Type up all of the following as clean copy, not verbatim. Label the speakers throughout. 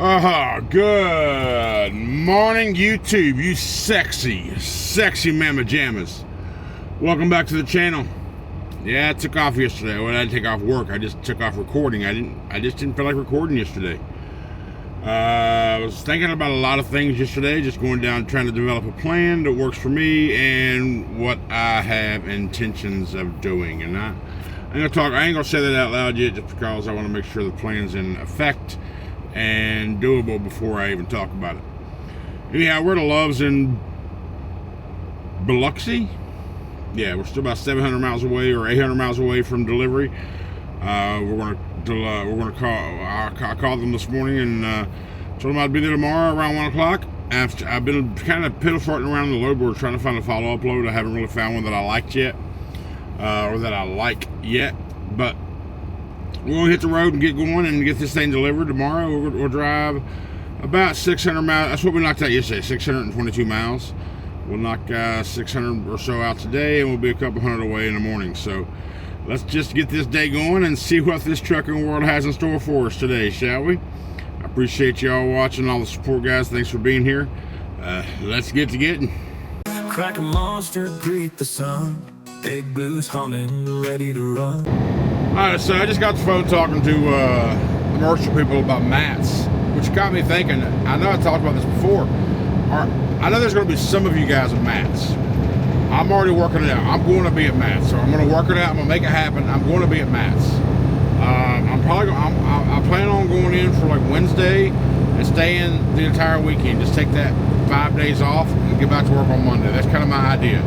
Speaker 1: Good morning, YouTube, you sexy mama jammas. Welcome back to the channel. Yeah, I took off yesterday. Well, I didn't take off work. I just took off recording. I just didn't feel like recording yesterday. I was thinking about a lot of things yesterday, just going down trying to develop a plan that works for me and what I have intentions of doing. And I ain't gonna say that out loud yet, just because I want to make sure the plan's in effect and doable before I even talk about it. Anyhow, we're to Love's in Biloxi. Yeah, we're still about 700 miles away or 800 miles away from delivery. We're gonna call. I called them this morning and told them I'd be there tomorrow around 1 o'clock. I've been kind of piddle farting around the load board trying to find a follow-up load. I haven't really found one that I liked yet, or that I like yet, but we're going to hit the road and get going and get this thing delivered tomorrow. We'll drive about 600 miles. That's what we knocked out yesterday, 622 miles. We'll knock 600 or so out today, and we'll be a couple hundred away in the morning. So let's just get this day going and see what this trucking world has in store for us today, shall we? I appreciate y'all watching, all the support, guys. Thanks for being here. Let's get to getting.
Speaker 2: Crack a monster, greet the sun. Big blues humming, ready to run.
Speaker 1: Alright, so I just got the phone talking to the Mercer people about mats, which got me thinking. I know I talked about this before. I know there's going to be some of you guys with mats. I'm already working it out. I'm going to be at mats, so I'm going to work it out. I'm going to make it happen. I'm going to be at mats. I plan on going in for like Wednesday and staying the entire weekend. Just take that 5 days off and get back to work on Monday. That's kind of my idea.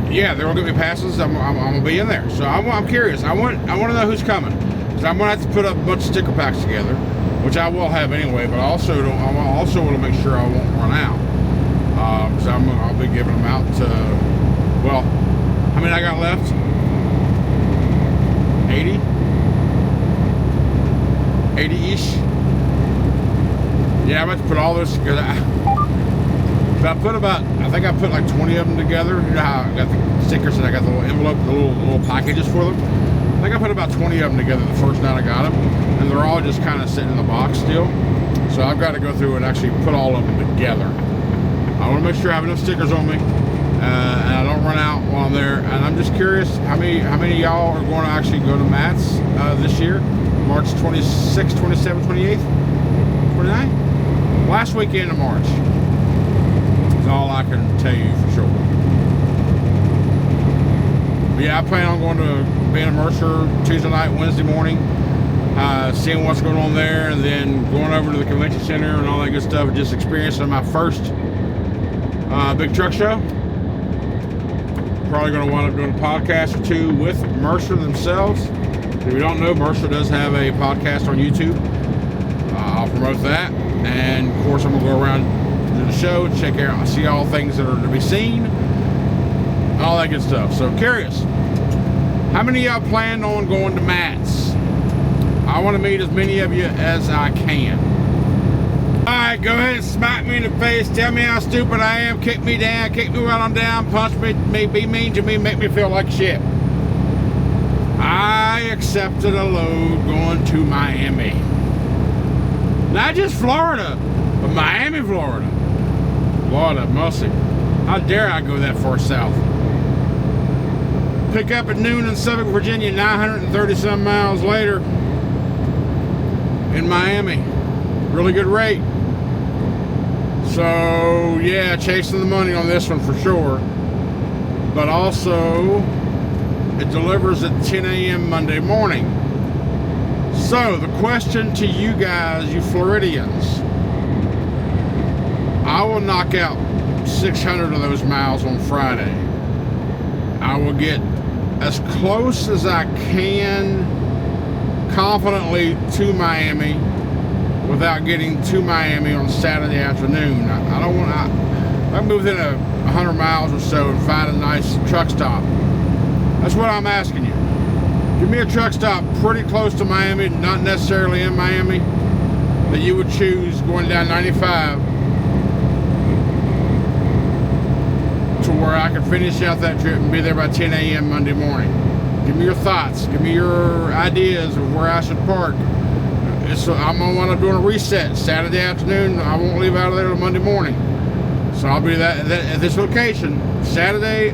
Speaker 1: Yeah, they're gonna give me passes. I'm gonna be in there, so I'm curious. I want to know who's coming, because I'm gonna have to put up a bunch of sticker packs together, which I will have anyway. But I also want to make sure I won't run out. So I'll be giving them out to, well, how many I got left? 80-ish. Yeah, I'm about to put all this together. I think I put like 20 of them together. You know how I got the stickers and I got the little envelope, the little packages for them. I think I put about 20 of them together the first night I got them, and they're all just kind of sitting in the box still. So I've got to go through and actually put all of them together. I want to make sure I have enough stickers on me, and I don't run out while I'm there. And I'm just curious how many of y'all are going to actually go to Matt's this year, March 26th, 27th, 28th, 29th, last weekend of March. All I can tell you for sure. But yeah, I plan on going to being a Mercer Tuesday night, Wednesday morning, seeing what's going on there, and then going over to the convention center and all that good stuff, and just experiencing my first big truck show. Probably going to wind up doing a podcast or two with Mercer themselves. If you don't know, Mercer does have a podcast on YouTube. I'll promote that, and of course I'm going to go around the show, check out, see all things that are to be seen, all that good stuff. So curious, how many of y'all plan on going to Matt's? I want to meet as many of you as I can. Alright, go ahead and smack me in the face, tell me how stupid I am, kick me down, kick me while I'm down, punch me, be mean to me, make me feel like shit. I accepted a load going to Miami. Not just Florida, but Miami, Florida. Lord have mercy. How dare I go that far south? Pick up at noon in Suffolk, Virginia, 930 some miles later in Miami. Really good rate. So yeah, chasing the money on this one for sure. But also, it delivers at 10 a.m. Monday morning. So the question to you guys, you Floridians, I will knock out 600 of those miles on Friday. I will get as close as I can confidently to Miami without getting to Miami on Saturday afternoon. I don't want to, I can move within 100 miles or so and find a nice truck stop. That's what I'm asking you. Give me a truck stop pretty close to Miami, not necessarily in Miami, that you would choose going down 95 to where I could finish out that trip and be there by 10 a.m. Monday morning. Give me your thoughts. Give me your ideas of where I should park. I'm gonna want to do a reset Saturday afternoon. I won't leave out of there till Monday morning. So I'll be at this location Saturday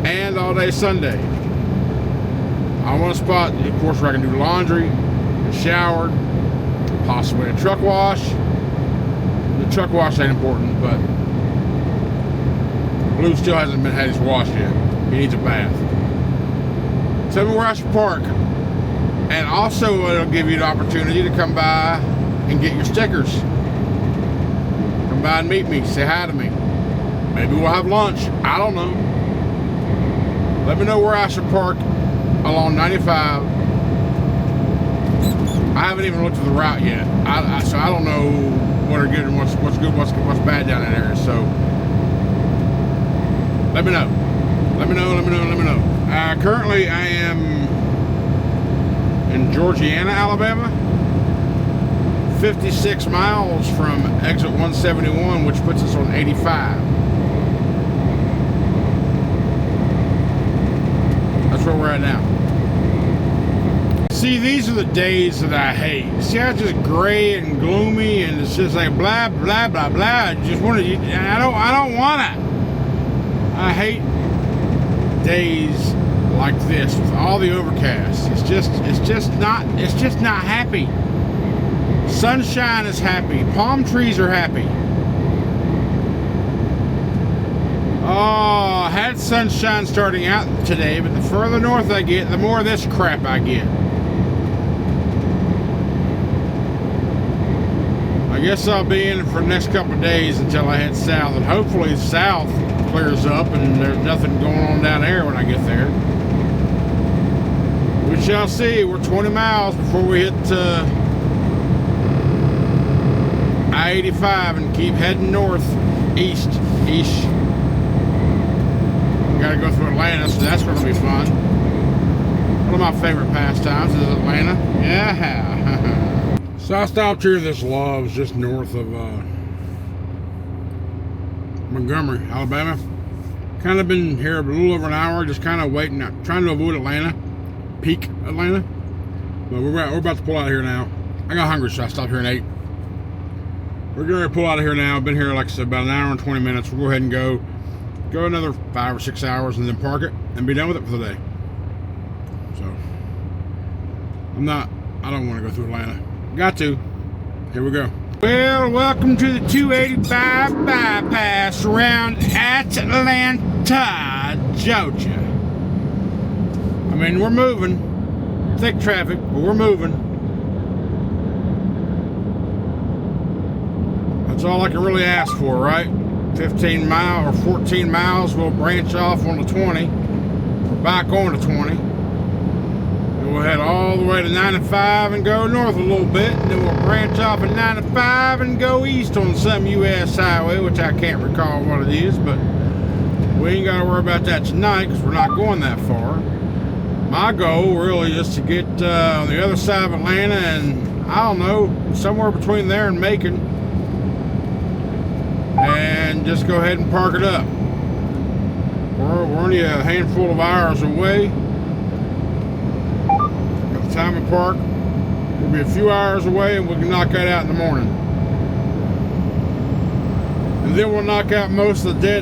Speaker 1: and all day Sunday. I want a spot, of course, where I can do laundry, shower, possibly a truck wash. The truck wash ain't important, but Blue still hasn't had his wash yet. He needs a bath. Tell me where I should park. And also it'll give you the opportunity to come by and get your stickers. Come by and meet me, say hi to me. Maybe we'll have lunch, I don't know. Let me know where I should park along 95. I haven't even looked at the route yet, so I don't know what are good and what's good, what's bad down that area. So let me know. Let me know. Currently, I am in Georgiana, Alabama. 56 miles from exit 171, which puts us on 85. That's where we're at now. See, these are the days that I hate. See how it's just gray and gloomy, and it's just like blah blah blah blah. I just want to. I don't want it. I hate days like this with all the overcast. It's just not happy. Sunshine is happy. Palm trees are happy. Oh, I had sunshine starting out today, but the further north I get, the more of this crap I get. I guess I'll be in for the next couple of days until I head south, and hopefully south clears up and there's nothing going on down there when I get there. We shall see. We're 20 miles before we hit I-85 and keep heading north, east-ish. Gotta go through Atlanta, so that's gonna be fun. One of my favorite pastimes is Atlanta. Yeah. So I stopped here. This Love's just north of Montgomery, Alabama. Kind of been here a little over an hour, just kind of waiting, trying to avoid Atlanta, peak Atlanta. But we're about to pull out of here now. I got hungry, so I stopped here and ate. We're going to pull out of here now. I've been here, like I said, about an hour and 20 minutes. We'll go ahead and go another 5 or 6 hours and then park it and be done with it for the day. So I don't want to go through Atlanta. Got to. Here we go. Well, welcome to the 285 bypass around Atlanta, Georgia. I mean, we're moving. Thick traffic, but we're moving. That's all I can really ask for, right? 15 miles or 14 miles, we'll branch off on the 20. We're back on the 20. And we'll head all the way to 95 and go north a little bit. And then we'll branch off at 95 and go east on some U.S. highway, which I can't recall what it is, but we ain't got to worry about that tonight because we're not going that far. My goal really is to get on the other side of Atlanta and, I don't know, somewhere between there and Macon, and just go ahead and park it up. We're only a handful of hours away. By the time we park, we'll be a few hours away and we can knock that out in the morning. And then we'll knock out most of the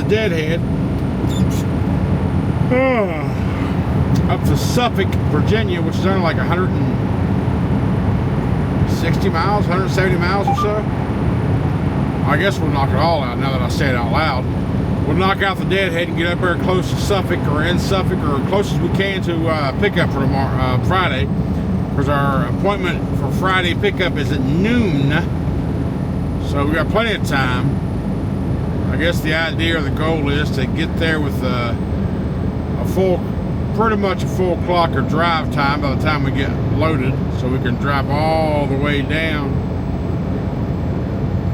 Speaker 1: deadhead. Up to Suffolk, Virginia, which is only like 160 miles, 170 miles or so. I guess we'll knock it all out now that I say it out loud. We'll knock out the deadhead and get up there close to Suffolk or in Suffolk or close as we can to pickup for tomorrow, Friday. Because our appointment for Friday pickup is at noon. So we got plenty of time. I guess the idea or the goal is to get there with pretty much a full clock or drive time by the time we get loaded, so we can drive all the way down.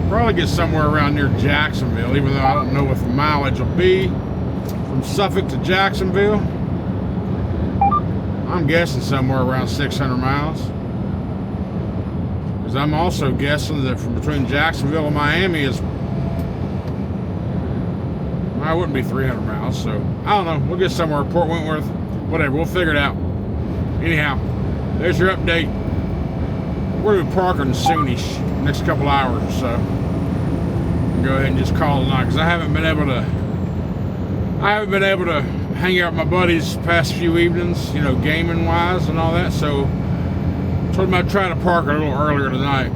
Speaker 1: Probably get somewhere around near Jacksonville, even though I don't know what the mileage will be from Suffolk to Jacksonville. I'm guessing somewhere around 600 miles, because I'm also guessing that from between Jacksonville and Miami is, well, it wouldn't be 300 miles, so I don't know. We'll get somewhere at Port Wentworth, whatever, we'll figure it out. Anyhow, there's your update. We're gonna be parking soonish, next couple hours or so. Go ahead and just call it a night, because I haven't been able to hang out with my buddies past few evenings, you know, gaming wise and all that. So told him I'd try to park a little earlier tonight,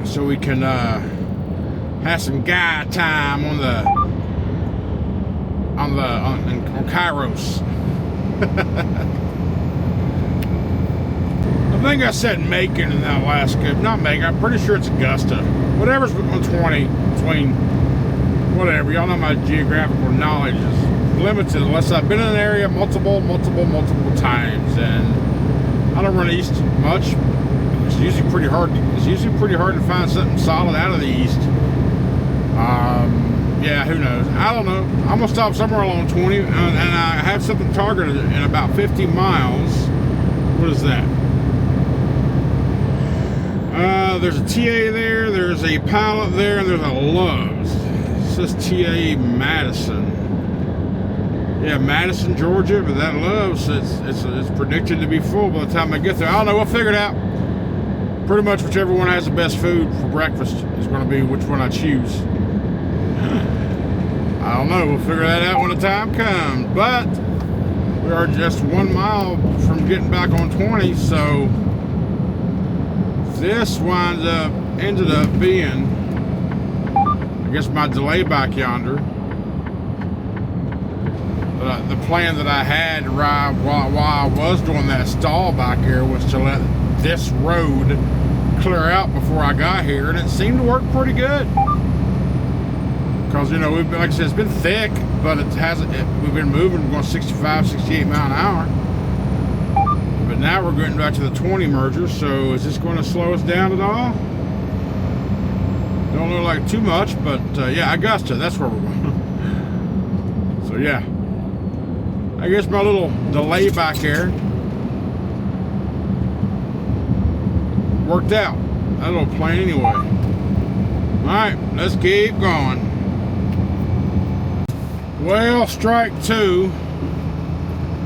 Speaker 1: so we can have some guy time on Kairos. I think I said Macon in that last clip. Not Macon, I'm pretty sure it's Augusta. Whatever's on 20, between whatever. Y'all know my geographical knowledge is limited unless I've been in an area multiple times, and I don't run east much. It's usually pretty hard to find something solid out of the east. Yeah, who knows? I don't know. I'm gonna stop somewhere along 20, and I have something targeted in about 50 miles. What is that? There's a TA there, there's a Pilot there, and there's a Love's. It says TA Madison. Yeah, Madison, Georgia, but that Love's, it's predicted to be full by the time I get there. I don't know, we'll figure it out. Pretty much whichever one has the best food for breakfast is going to be which one I choose. I don't know, we'll figure that out when the time comes. But we are just 1 mile from getting back on 20, so this ended up being, I guess, my delay back yonder. The plan that I had while I was doing that stall back here was to let this road clear out before I got here, and it seemed to work pretty good. Because, you know, we've been, like I said, it's been thick, but we've been moving, going 65, 68 mile an hour. But now we're getting back to the 20 merger, so is this going to slow us down at all? Don't look like too much, but yeah, Augusta, that's where we're going. So yeah, I guess my little delay back here worked out. That little plane anyway. Alright, let's keep going. Well, strike two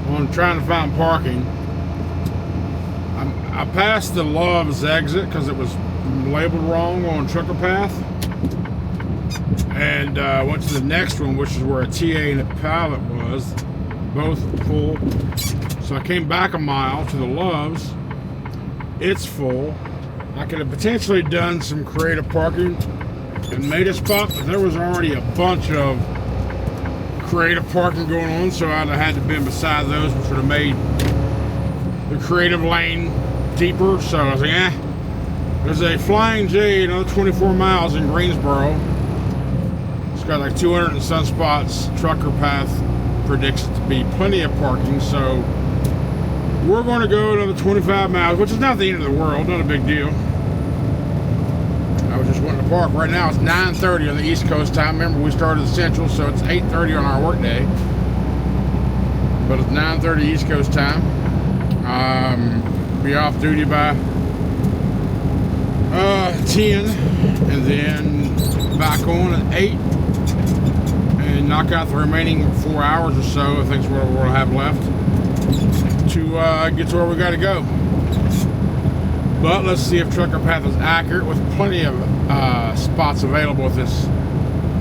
Speaker 1: on trying to find parking. I passed the Love's exit because it was labeled wrong on Trucker Path, and went to the next one, which is where a TA and a Pilot was, both full. So I came back a mile to the Love's. It's full. I could have potentially done some creative parking and made a spot, but there was already a bunch of creative parking going on, so I'd have had to been beside those, which would have made the creative lane deeper. So I was like, there's a Flying J, another 24 miles in Greensboro. It's got like 200 and some spots. Trucker Path predicts it to be plenty of parking, so we're going to go another 25 miles, which is not the end of the world, not a big deal. I was just wanting to park. Right now it's 9:30 on the East Coast time. Remember, we started at Central, so it's 8:30 on our work day. But it's 9:30 East Coast time. Be off duty by 10, and then back on at 8, and knock out the remaining 4 hours or so, I think is what we'll have left to get to where we got to go. But let's see if Trucker Path is accurate, with plenty of spots available with this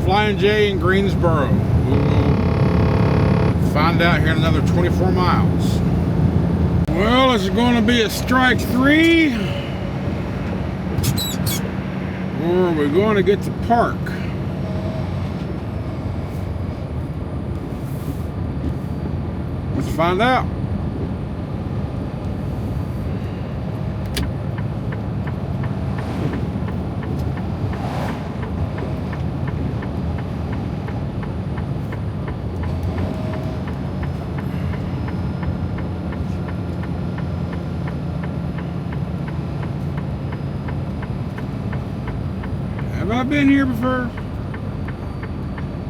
Speaker 1: Flying J in Greensboro. We will find out here in another 24 miles. Well, is it going to be a strike three? Or are we going to get to park? Let's find out. Have I been here before?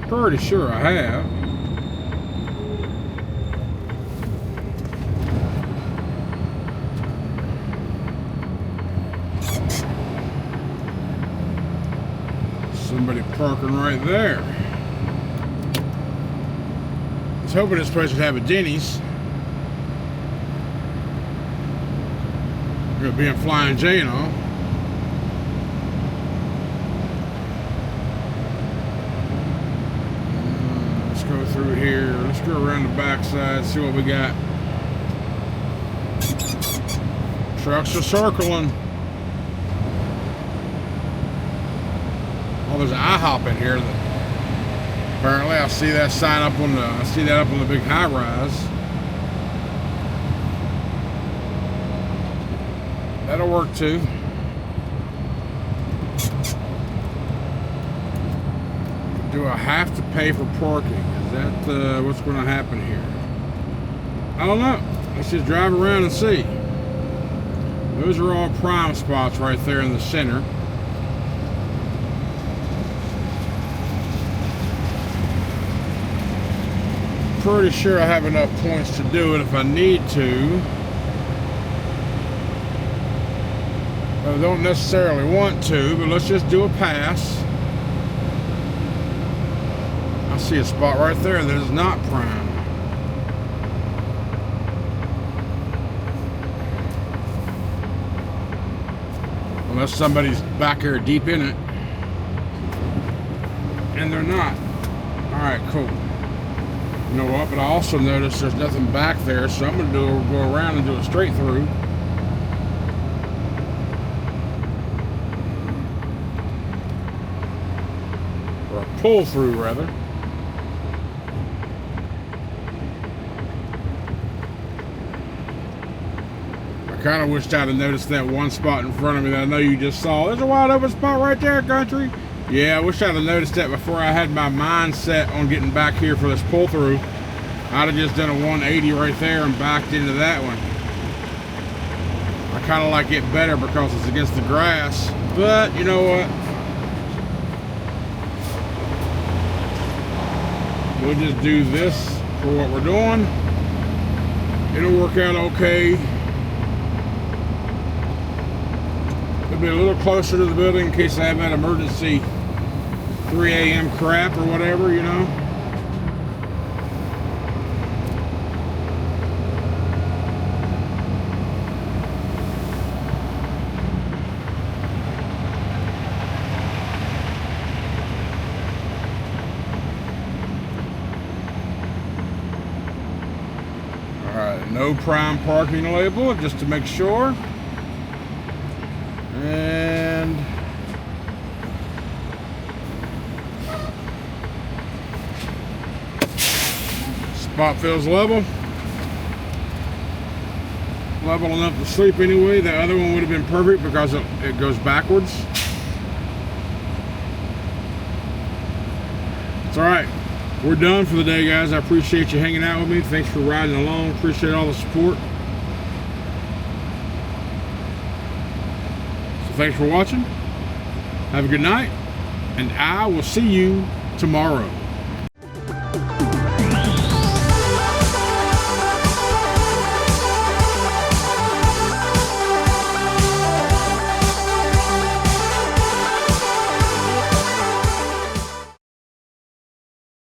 Speaker 1: Pretty sure I have. Somebody parking right there. I was hoping this place would have a Denny's. Gonna be in Flying J and all. Let's go through here. Let's go around the backside, see what we got. Trucks are circling. Oh, there's an IHOP in here. Apparently, I see that sign up on the. I see that up on the big high rise. That'll work too. Do I have to pay for parking? Is that what's going to happen here? I don't know. Let's just drive around and see. Those are all prime spots right there in the center. Pretty sure I have enough points to do it if I need to. I don't necessarily want to, but let's just do a pass. I see a spot right there that is not prime. Unless somebody's back there deep in it. And they're not. Alright, cool. You know what? But I also noticed there's nothing back there, so I'm going to go around and do a straight through. Or a pull through, rather. I kind of wished I'd have noticed that one spot in front of me that I know you just saw. There's a wide open spot right there, country. Yeah, I wish I'd have noticed that before I had my mind set on getting back here for this pull through. I'd have just done a 180 right there and backed into that one. I kind of like it better because it's against the grass, but you know what? We'll just do this for what we're doing. It'll work out okay. It'll be a little closer to the building in case I have that emergency 3 a.m. crap or whatever, you know. Alright, no prime parking label, just to make sure. And spot feels level. Level enough to sleep anyway. The other one would have been perfect because it goes backwards. It's alright. We're done for the day, guys. I appreciate you hanging out with me. Thanks for riding along. Appreciate all the support. So thanks for watching. Have a good night. And I will see you tomorrow.